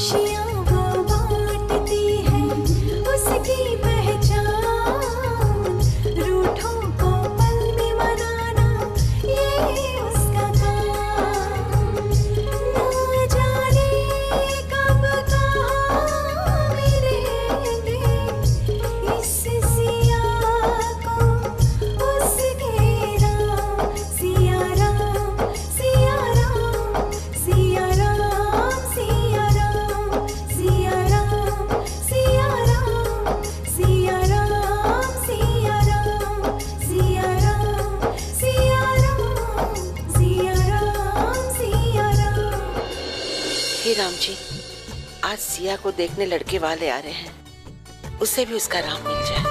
खुशियाँ वो बांटती है, उसकी पहचान। रूठों को पल में मनाना, ये उसका काम। ना जाने कब कहाँ मिलेंगे इस सिया को उसके राम। सिया राम, सिया राम, सिया राम, सिया राम, सिया राम, सिया राम, सिया राम, सिया राम, सिया राम, सिया राम, सिया राम, सिया राम। हे राम जी, आज सिया को देखने लड़के वाले आ रहे हैं, उसे भी उसका राम मिल जाए।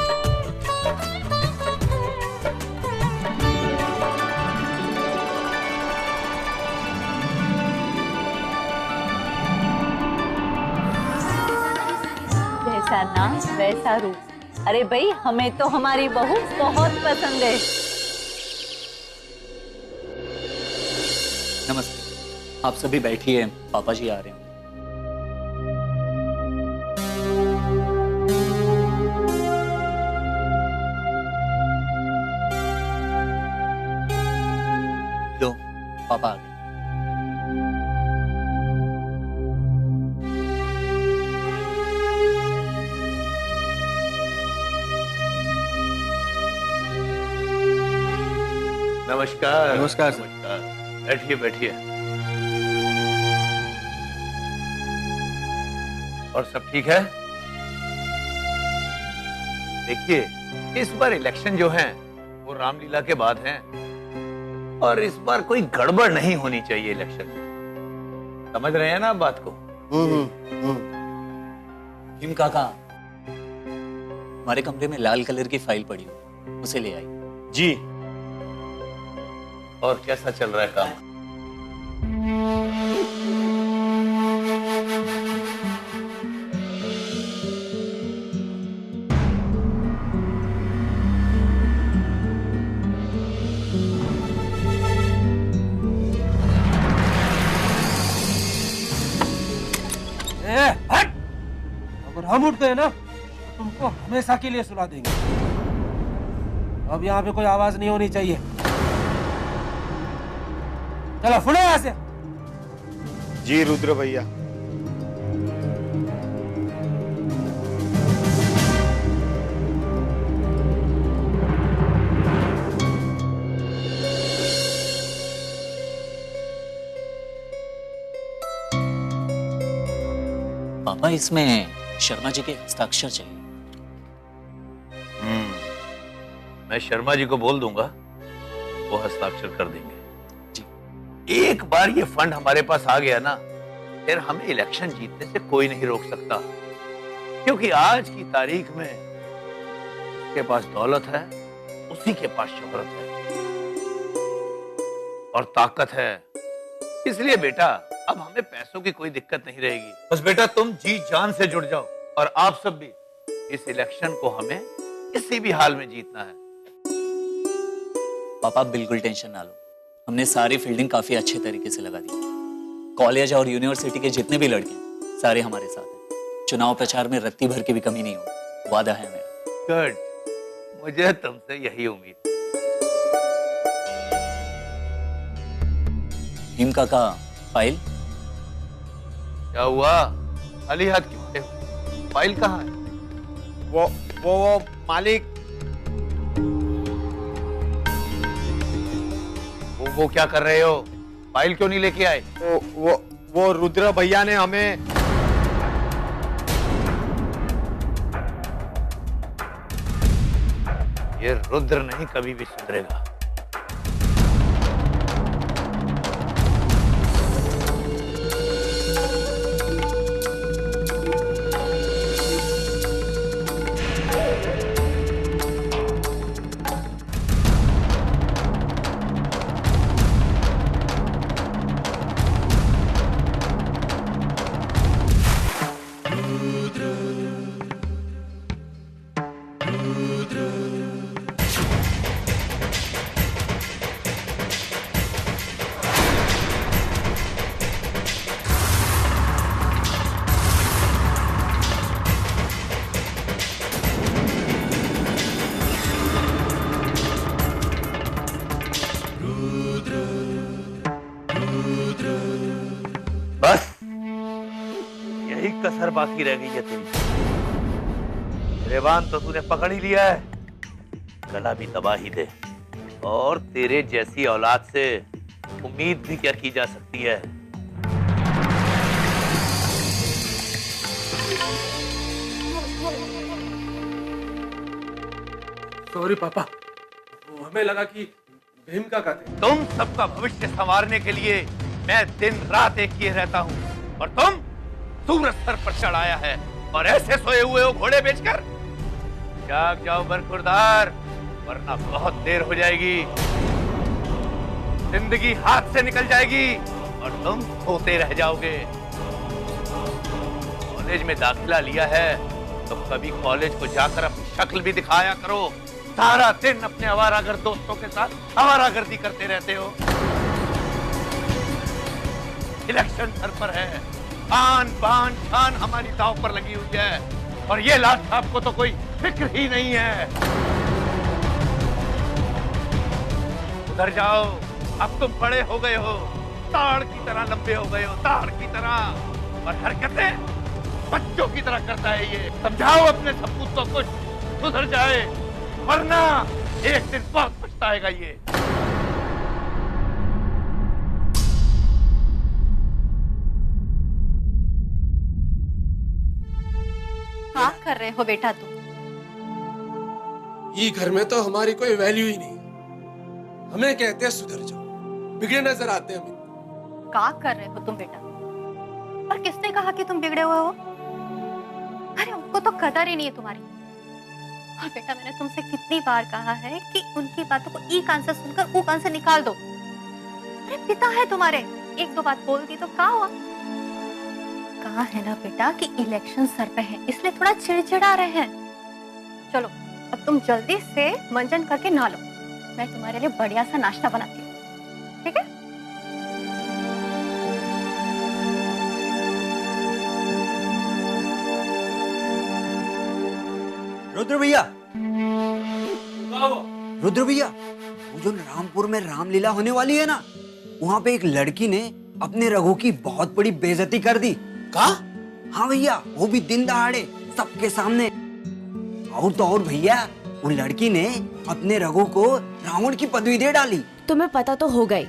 जैसा नाम वैसा रूप। अरे भाई, हमें तो हमारी बहू बहुत पसंद है। नमस्ते, आप सभी बैठिए, पापा जी आ रहे हैं। लो, पापा आ गए। नमस्कार। नमस्कार सर। नमस्कार, बैठिए बैठिए। और सब ठीक है? देखिए, इस बार इलेक्शन जो है वो रामलीला के बाद है, और इस बार कोई गड़बड़ नहीं होनी चाहिए इलेक्शन में। समझ रहे हैं ना आप बात को? हिम काका, हमारे कमरे में लाल कलर की फाइल पड़ी हो, उसे ले आई। जी। और कैसा चल रहा है काम? हट! अगर हम उठ गए ना तो तुमको हमेशा के लिए सुला देंगे। अब यहाँ पे कोई आवाज नहीं होनी चाहिए। चलो फुड़ो यहाँ से। जी रुद्र भैया। पापा, इसमें शर्मा जी के हस्ताक्षर चाहिए। मैं शर्मा जी को बोल दूंगा, वो हस्ताक्षर कर देंगे। एक बार ये फंड हमारे पास आ गया ना, फिर हमें इलेक्शन जीतने से कोई नहीं रोक सकता, क्योंकि आज की तारीख में उसके पास दौलत है, उसी के पास शोहरत है और ताकत है। इसलिए बेटा, अब हमें पैसों की कोई दिक्कत नहीं रहेगी। बस बेटा, तुम जी जान से जुड़ जाओ, और आप सब भी। इस इलेक्शन को हमें किसी भी हाल में जीतना है। पापा, बिल्कुल टेंशन ना लो, हमने सारी फील्डिंग काफी अच्छे तरीके से लगा दी। कॉलेज और यूनिवर्सिटी के जितने भी लड़के हैं, सारे हमारे साथ हैं। चुनाव प्रचार में रत्ती भर की भी कमी नहीं होगी, वादा है मेरा। गुड, मुझे तुमसे यही उम्मीद। हिम काका, फाइल क्या हुआ? खाली हाथ क्यों आए हो? फाइल कहाँ है? वो मालिक। वो क्या कर रहे हो? फाइल क्यों नहीं लेके आए? वो रुद्र भैया ने हमें। ये रुद्र नहीं कभी भी सुधरेगा। कसर बाकी रह गई है तेरी। गिरबान तो तूने पकड़ ही लिया है, गला भी दबा ही दे। और तेरे जैसी औलाद से उम्मीद भी क्या की जा सकती है। सॉरी पापा, वो हमें लगा कि भीम का कहते। तुम सबका भविष्य संवारने के लिए मैं दिन रात एक किए रहता हूँ, और तुम सूरज सर पर चढ़ाया है और ऐसे सोए हुए हो घोड़े बेचकर। जाग जाओ बरखुरदार, वरना बहुत देर हो जाएगी। जिंदगी हाथ से निकल जाएगी और तुम सोते रह जाओगे। कॉलेज में दाखिला लिया है तो कभी कॉलेज को जाकर अपनी शक्ल भी दिखाया करो। सारा दिन अपने आवारागर्द दोस्तों के साथ आवारागर्दी करते रहते हो। इलेक्शन सर पर है, आन बान शान हमारी दांव पर लगी हुई है, और ये लाट साहब को तो कोई फिक्र ही नहीं है। उधर जाओ, अब तुम बड़े हो गए हो, ताड़ की तरह लंबे हो गए हो, ताड़ की तरह, और हरकतें बच्चों की तरह करता है ये। समझाओ अपने सपूत को कुछ सुधर जाए, वरना एक दिन बहुत पछताएगा ये। क्या कर रहे हो बेटा तुम? ये घर में तो हमारी कोई वैल्यू ही नहीं। हमें कहते हैं सुधर जाओ, बिगड़े नजर आते हैं हमें। क्या कर रहे हो तुम बेटा? और किसने कहा कि तुम बिगड़े हुए हो? अरे उनको तो कदर ही नहीं है तुम्हारी। और बेटा मैंने तुमसे कितनी बार कहा है कि उनकी बातों को ई कान से सुनकर ऊ कान से निकाल दो। अरे पिता है तुम्हारे, एक दो बात बोल दी तो क्या हुआ? कहा है ना बेटा कि इलेक्शन सर पे है, इसलिए थोड़ा चिड़चिड़ा रहे हैं। चलो अब तुम जल्दी से मंजन करके नहा लो, मैं तुम्हारे लिए बढ़िया सा नाश्ता बनाती हूँ, ठीक है? रुद्र भैया, रुद्र भैया, वो जो रामपुर में रामलीला होने वाली है ना, वहाँ पे एक लड़की ने अपने रघु की बहुत बड़ी बेइज्जती कर दी। का? हाँ भैया, वो भी दिन दहाड़े सबके सामने। और तो और भैया, वो लड़की ने अपने रघु को रावण की पदवी दे डाली। तुम्हें पता तो हो गई,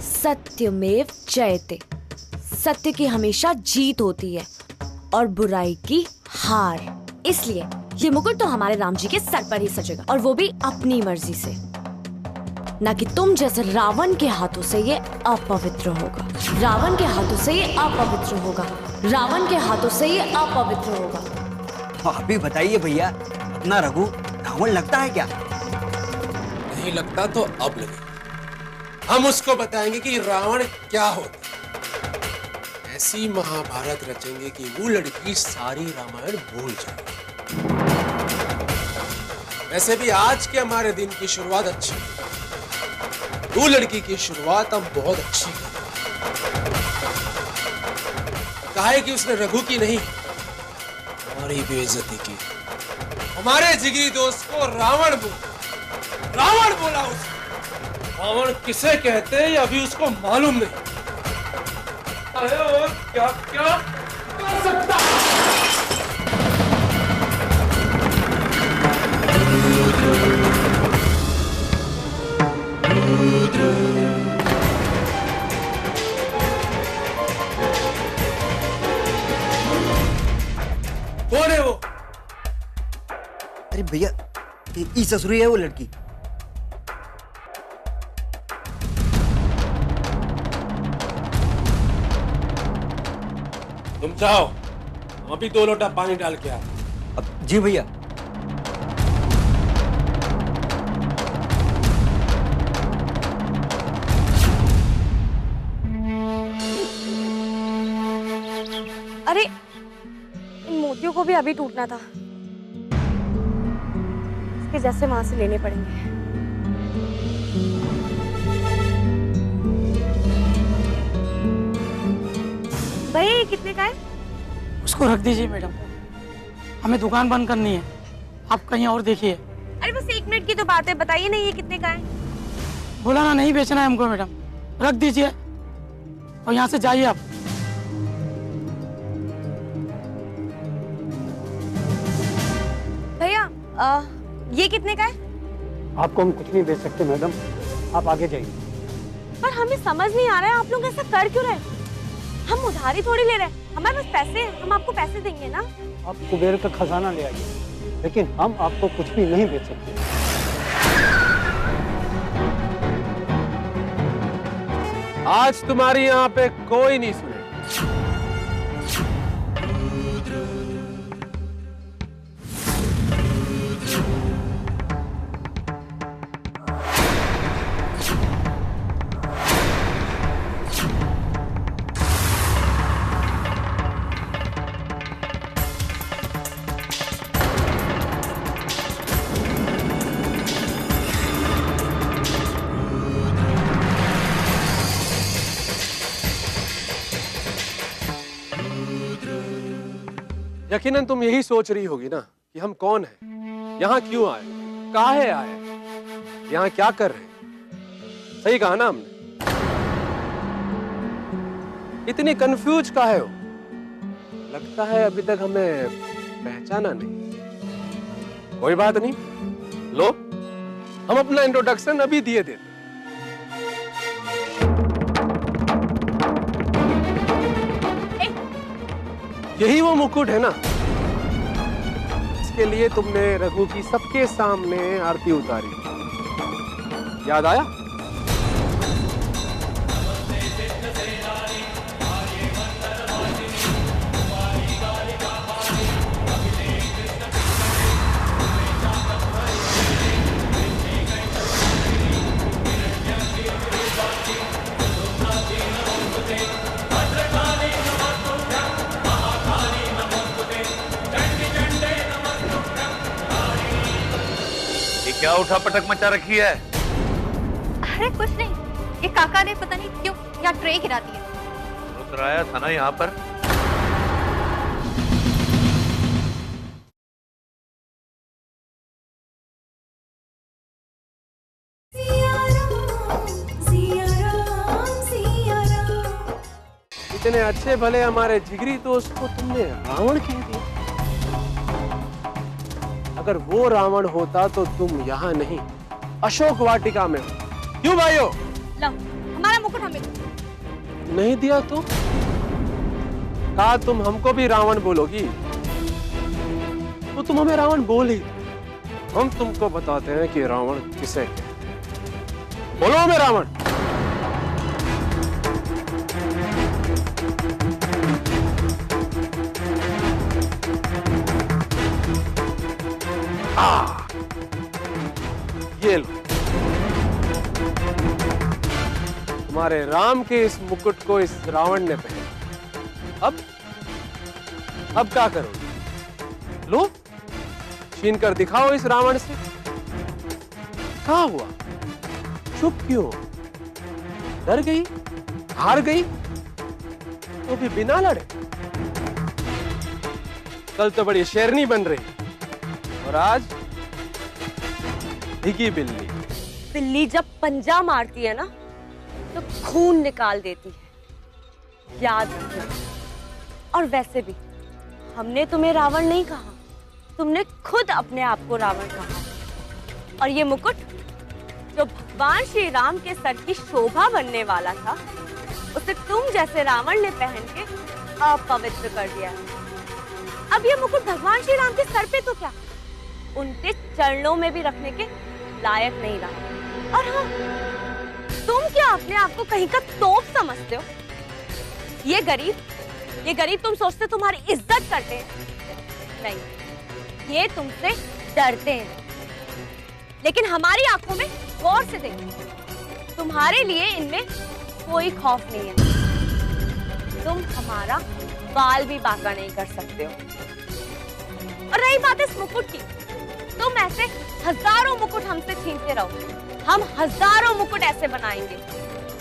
सत्यमेव जयते, सत्य की हमेशा जीत होती है और बुराई की हार। इसलिए ये मुकुट तो हमारे राम जी के सर पर ही सजेगा, और वो भी अपनी मर्जी से, ना कि तुम जैसे रावण के हाथों से ये अपवित्र होगा। रावण के हाथों से ये अपवित्र होगा, रावण के हाथों से ये अपवित्र होगा। तो आप ही बताइए भैया, अपना रघु रावण लगता है क्या? नहीं लगता तो अब लगे। हम उसको बताएंगे कि रावण क्या होता है। ऐसी महाभारत रचेंगे कि वो लड़की सारी रामायण भूल जाए। वैसे भी आज के हमारे दिन की शुरुआत अच्छी है। वो लड़की की शुरुआत हम बहुत अच्छी की। काहे कि उसने रघु की नहीं, हमारी बेइज्जती की। हमारे जिगरी दोस्त को रावण बोला उसने। रावण किसे कहते हैं अभी उसको मालूम नहीं। अरे और क्या क्या कर सकता है? कौन है वो? अरे भैया, ई ससुरी है वो लड़की। तुम जाओ, हम अभी 2 लोटा पानी डाल के आओ। अब जी भैया। अरे इन मोतियों को भी अभी टूटना था, इसके जैसे वहां से लेने पड़ेंगे। भैया ये कितने का है? उसको रख दीजिए मैडम, हमें दुकान बंद करनी है, आप कहीं और देखिए। अरे बस 1 मिनट की तो बात है, बताइए ना ये कितने का है? बोला ना नहीं बेचना है हमको मैडम, रख दीजिए और यहाँ से जाइए आप। ये कितने का है? आपको हम कुछ नहीं दे सकते मैडम, आप आगे जाइए। पर हमें समझ नहीं आ रहा है आप लोग ऐसा कर क्यों रहे हैं? हम उधारी थोड़ी ले रहे हैं, हमारे पास पैसे हैं, हम आपको पैसे देंगे ना। आप कुबेर का खजाना ले आइए, लेकिन हम आपको कुछ भी नहीं दे सकते। आज तुम्हारी यहाँ पे कोई नहीं सुने। यकीनन तुम यही सोच रही होगी ना कि हम कौन हैं, यहाँ क्यों आए, काहे आए, यहाँ क्या कर रहे हैं। सही कहा ना हमने? इतनी कंफ्यूज काहे हो? लगता है अभी तक हमें पहचाना नहीं। कोई बात नहीं, लो हम अपना इंट्रोडक्शन अभी दिए देते। यही वो मुकुट है ना, इसके लिए तुमने रघु की सबके सामने आरती उतारी, याद आया? क्या उठा पटक मचा रखी है? अरे कुछ नहीं, ये काका ने पता नहीं क्यों यहाँ ट्रे गिरा दी है। रुद्र आया था ना यहाँ पर। इतने अच्छे भले हमारे जिगरी दोस्त को तुमने रावण कह दिया। अगर वो रावण होता तो तुम यहाँ नहीं, अशोक वाटिका में हो। क्यों भाइयों? लो, हमारा मुकुट हमें नहीं दिया तो कहा तुम हमको भी रावण बोलोगी, तो तुम हमें रावण बोल ही दो। हम तुमको बताते हैं कि रावण किसे कहते हैं। बोलो हमें रावण। ये लो, तुम्हारे राम के इस मुकुट को इस रावण ने पहना। अब क्या करोगे? लो, छीन कर दिखाओ इस रावण से। क्या हुआ? चुप क्यों? डर गई? हार गई? तो भी बिना लड़े? कल तो बड़ी शेरनी बन रही, और आज भिगी बिल्ली। बिल्ली जब पंजा मारती है ना तो खून निकाल देती है, याद रखना। और वैसे भी हमने तुम्हें रावण नहीं कहा, तुमने खुद अपने आप को रावण कहा। और ये मुकुट जो भगवान श्री राम के सर की शोभा बनने वाला था, उसे तुम जैसे रावण ने पहन के अपवित्र कर दिया। अब ये मुकुट भगवान श्री राम के सर पे तो क्या, उनके चरणों में भी रखने के लायक नहीं रहा। और हाँ, तुम क्या अपने आप को कहीं का तोप समझते हो? ये गरीब तुम सोचते तुम्हारी इज्जत करते हैं? नहीं, ये तुमसे डरते हैं। लेकिन हमारी आंखों में गौर से देखो, तुम्हारे लिए इनमें कोई खौफ नहीं है। तुम हमारा बाल भी बांका नहीं कर सकते हो। और रही बात इस मुकुट की, तुम ऐसे हजारों मुकुट हमसे छीनते रहो, हम हजारों मुकुट ऐसे बनाएंगे।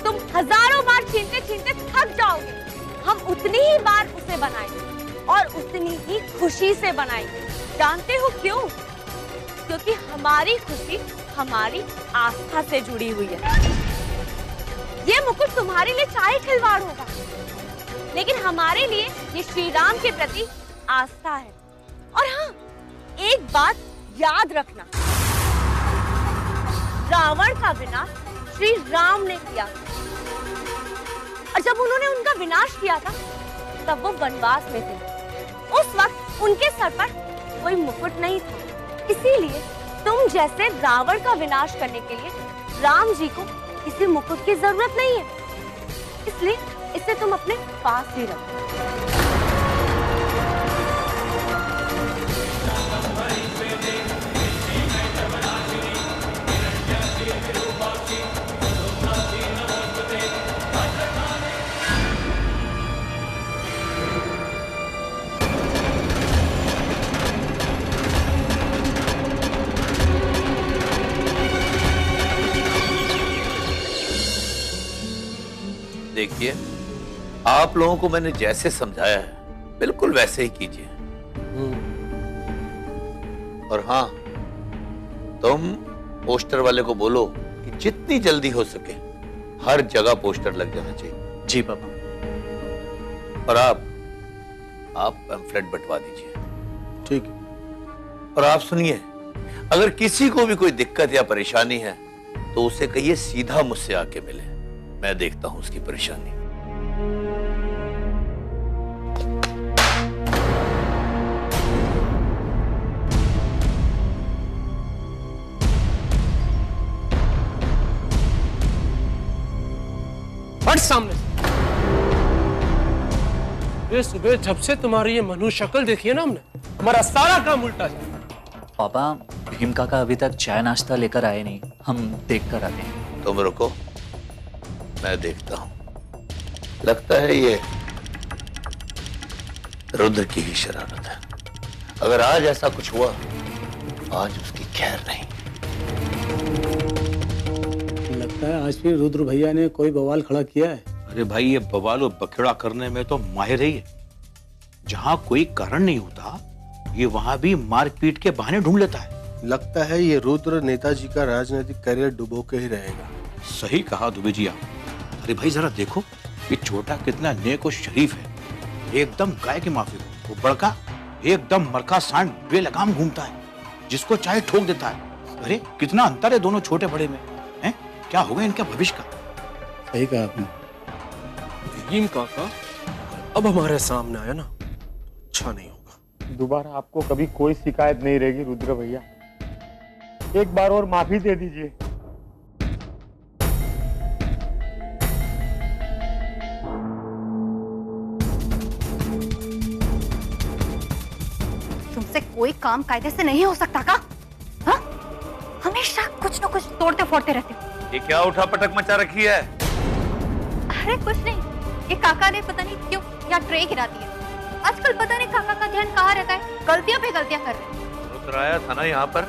तुम हजारों बार छीनते छीनते थक जाओगे, हम उतनी ही बार उसे बनाएंगे और उतनी ही खुशी से बनाएंगे। जानते हो क्यों? क्योंकि हमारी खुशी हमारी आस्था से जुड़ी हुई है। ये मुकुट तुम्हारे लिए चाहे खिलवाड़ होगा, लेकिन हमारे लिए ये श्री राम के प्रति आस्था है। और हाँ, एक बात याद रखना, रावण का विनाश श्री राम ने किया और जब उन्होंने उनका विनाश किया था तब वो वनवास में थे। उस वक्त उनके सर पर कोई मुकुट नहीं था, इसीलिए तुम जैसे रावण का विनाश करने के लिए राम जी को किसी मुकुट की जरूरत नहीं है, इसलिए इसे तुम अपने पास ही रखो। देखिए, आप लोगों को मैंने जैसे समझाया है बिल्कुल वैसे ही कीजिए। और हाँ, तुम पोस्टर वाले को बोलो कि जितनी जल्दी हो सके हर जगह पोस्टर लग जाना चाहिए। जी पापा। और आप पैम्फलेट बंटवा दीजिए। ठीक है। और आप सुनिए, अगर किसी को भी कोई दिक्कत या परेशानी है तो उसे कहिए सीधा मुझसे आके मिले, मैं देखता हूं उसकी परेशानी। हट सामने से। ये सुबह जब से तुम्हारी ये मनु शक्ल देखी है ना हमने, हमारा सारा काम उल्टा जाए। पापा, भीम काका अभी तक चाय नाश्ता लेकर आए नहीं, हम देख कर आते हैं। तुम रुको, मैं देखता हूं। लगता है ये रुद्र की ही शरारत है। अगर आज ऐसा कुछ हुआ, आज उसकी खैर नहीं। लगता है आज भी रुद्र भैया ने कोई बवाल खड़ा किया है। अरे भाई, ये बवाल और बखेड़ा करने में तो माहिर ही है। जहां कोई कारण नहीं होता, ये वहां भी मारपीट के बहाने ढूंढ लेता है। लगता है ये रुद्र नेताजी का राजनीतिक करियर डुबो के ही रहेगा। सही कहा दुबे जी आप। अरे भाई, जरा देखो ये छोटा कितना नेक और शरीफ है, एकदम गाय के माफिक। वो बड़का एकदम मरखा सांड बेलगाम घूमता है, जिसको चाहे ठोक देता है। अरे कितना अंतर है दोनों छोटे बड़े में, हैं? क्या होगा इनका भविष्य का? सही कहा आपने। भीम काका अब हमारे सामने आया ना, अच्छा नहीं होगा। दोबारा आपको कभी कोई शिकायत नहीं रहेगी रुद्र भैया। एक बार और माफी दे दीजिए। तुमसे कोई काम कायदे से नहीं हो सकता का? हाँ? हमेशा कुछ न कुछ तोड़ते फोड़ते रहते हो। ये क्या उठा पटक मचा रखी है? अरे कुछ नहीं, ये काका ने पता नहीं क्यों यहाँ ट्रे गिरा दिया। आजकल पता नहीं काका का ध्यान कहाँ रहता है, गलतियां पे गलतियां कर रहे हैं। रुद्र आया था ना यहाँ पर?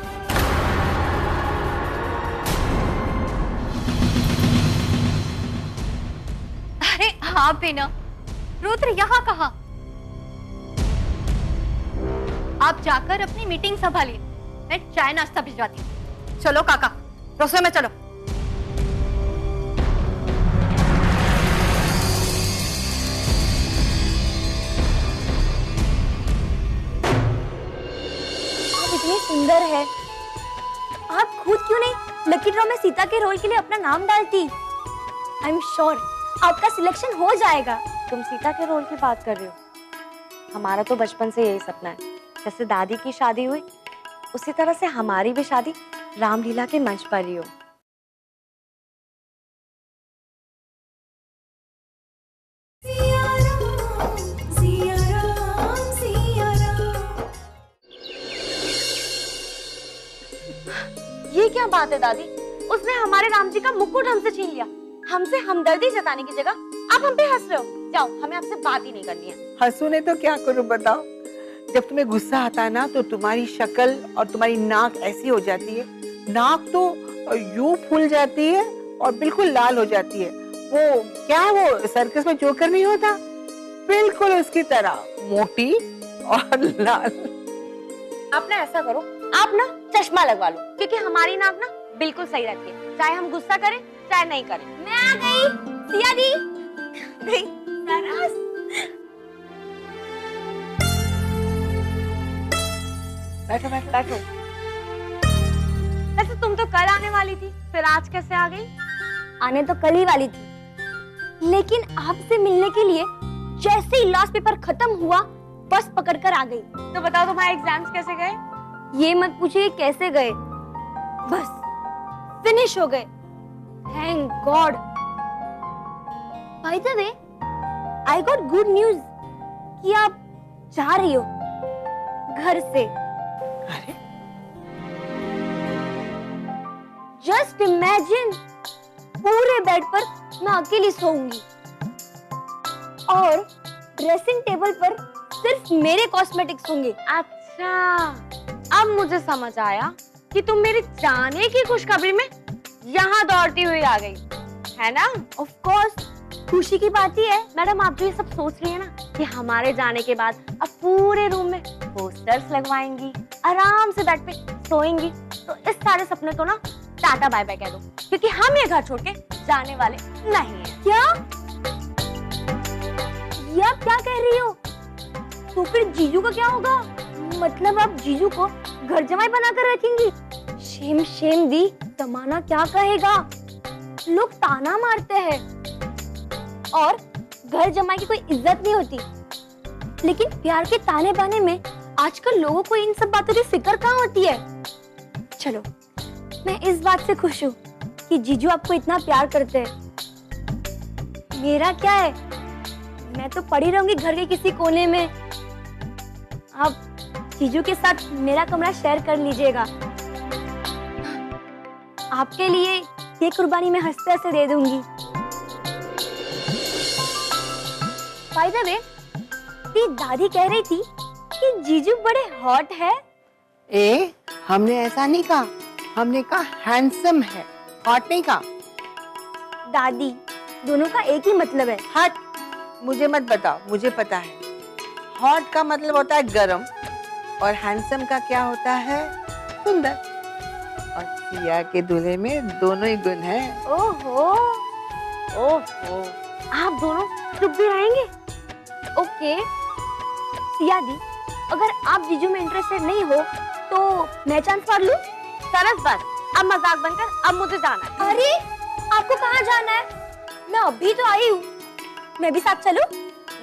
अरे हाँ बेना, रुद्र यहाँ कहाँ? आप जाकर अपनी मीटिंग संभालिए, मैं चाय नाश्ता भिजवाती हूँ। चलो काका, रसोई में चलो। इतनी सुंदर है, आप खुद क्यों नहीं लकी ड्रॉ में सीता के रोल के लिए अपना नाम डालती? आई एम श्योर आपका सिलेक्शन हो जाएगा। तुम सीता के रोल की बात कर रहे हो, हमारा तो बचपन से यही सपना है। जैसे दादी की शादी हुई, उसी तरह से हमारी भी शादी रामलीला के मंच पर ही हो। ये क्या बात है दादी, उसने हमारे राम जी का मुकुट हमसे छीन लिया। हमसे हमदर्दी जताने की जगह आप हम पे हंस रहे हो। जाओ, हमें आपसे बात ही नहीं करनी है। हंसू ने तो क्या करूं बताओ। जब तुम्हें गुस्सा आता है ना तो तुम्हारी शक्ल और तुम्हारी नाक ऐसी हो जाती है, नाक तो यूं फूल जाती है और बिल्कुल लाल हो जाती है। वो क्या है, वो सर्कस में जोकर नहीं होता, बिल्कुल उसकी तरह मोटी और लाल। आप ना ऐसा करो, आप ना चश्मा लगवा लो, क्योंकि हमारी नाक ना बिल्कुल सही रहती है, चाहे हम गुस्सा करें चाहे नहीं करें। मैं आ गई, सिया दी गई। सरस। बैठो बैठो बैठो। वैसे तुम तो कल आने वाली थी, फिर आज कैसे आ गई? आने तो कल ही वाली थी, लेकिन आपसे मिलने के लिए जैसे ही लास्ट पेपर खत्म हुआ बस पकड़कर आ गई। तो बताओ तुम्हारे एग्जाम्स कैसे गए? ये मत पूछिए कैसे गए, बस फिनिश हो गए, thank God. By the way, I got good news कि आप जा रही हो घर से। अरे जस्ट इमेजिन, पूरे बेड पर मैं अकेली सोऊंगी और ड्रेसिंग टेबल पर सिर्फ मेरे कॉस्मेटिक्स होंगे। अच्छा, अब मुझे समझ आया कि तुम मेरे जाने की खुशखबरी में यहाँ दौड़ती हुई आ गई, है ना? ऑफ कोर्स, खुशी की बात ही है। मैडम, आप जो ये सब सोच रही है ना कि हमारे जाने के बाद अब पूरे रूम में पोस्टर्स लगवाएंगी, आराम से बेड पे सोएंगी, तो इस सारे सपने को ना टाटा बाय बाय कह दो, क्योंकि हम ये घर छोड़ के जाने वाले नहीं हैं। क्या? ये आप क्या कह रही हो? तो फिर जीजू का क्या होगा? मतलब आप जीजू को घर जमाई बनाकर रखेंगी? शेम शेम दी, जमाना क्या कहेगा? लोग ताना मारते हैं और घर जमाई की कोई इज्जत नहीं होती, लेकिन प्यार के ताने बाने में आजकल लोगों को इन सब बातों की फिक्र कहाँ होती है। चलो, मैं इस बात से खुश हूँ कि जीजू आपको इतना प्यार करते हैं। मेरा क्या है, मैं तो पड़ी रहूंगी घर के किसी कोने में। आप जीजू के साथ मेरा कमरा शेयर कर लीजिएगा। आपके लिए ये कुर्बानी मैं हंसते हंसते दे दूंगी। बाय द वे, दादी कह रही थी कि जीजू बड़े हॉट है। हमने ऐसा नहीं कहा, हमने कहा हैंडसम है, हॉट नहीं कहा। दादी, दोनों का एक ही मतलब है। हट, मुझे मत बताओ, मुझे पता है। हॉट का मतलब होता है गरम और हैंडसम का क्या होता है? सुंदर। और सिया के दूल्हे में दोनों ही गुण हैं। ओहो, ओहो, आप दोनों चुप भी रहेंगे? ओके सिया दी, अगर आप जीजू में इंटरेस्टेड नहीं हो तो मैं चांस मार लूं? सरस बस, अब मजाक बनकर अब मुझे जाना है। अरे, आपको कहाँ जाना है? मैं अभी तो आई हूँ, मैं भी साथ चलूं?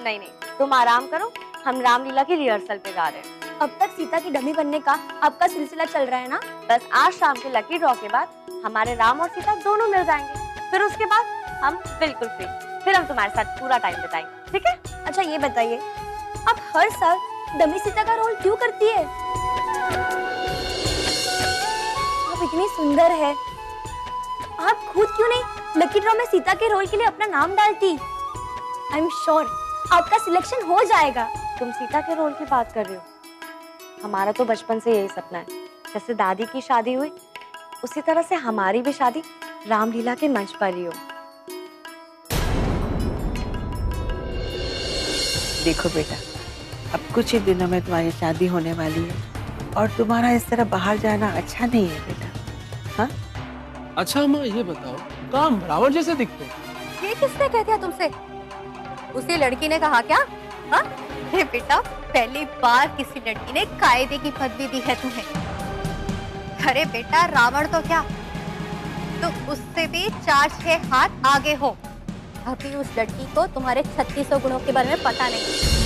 नहीं नहीं, तुम आराम करो, हम रामलीला की रिहर्सल पे जा रहे हैं। अब तक सीता की डमी बनने का आपका सिलसिला चल रहा है ना? बस आज शाम के लकी ड्रॉ के बाद हमारे राम और सीता दोनों मिल जाएंगे, फिर उसके बाद हम बिल्कुल फ्री, फिर हम तुम्हारे साथ पूरा टाइम बिताएंगे, ठीक है? अच्छा ये बताइए, आप हर साल डमी सीता का रोल क्यों करती है? आप इतनी सुंदर है, आप खुद क्यों नहीं लकी ड्रॉ में सीता के रोल के लिए अपना नाम डालती? आई एम श्योर आपका सिलेक्शन हो जाएगा। तुम सीता के रोल की बात कर रही हो? हमारा तो बचपन से यही सपना है, जैसे दादी की शादी हुई उसी तरह से हमारी भी शादी रामलीला के मंच पर ही हो। देखो बेटा, अब कुछ ही दिनों में तुम्हारी शादी होने वाली है और तुम्हारा इस तरह बाहर जाना अच्छा नहीं है बेटा। हाँ? अच्छा माँ, ये बताओ, काम रावण जैसे दिखते हैं। ये किसने कह दिया तुमसे? उसी लड़की ने कहा क्या? हाँ? अरे बेटा, पहली बार किसी लड़की ने कायदे की पदवी दी है तुम्हें। अरे बेटा, रावण तो क्या, तो उससे भी 4-6 हाथ आगे हो। अभी उस लड़की को तुम्हारे 3600 गुणों के बारे में पता नहीं।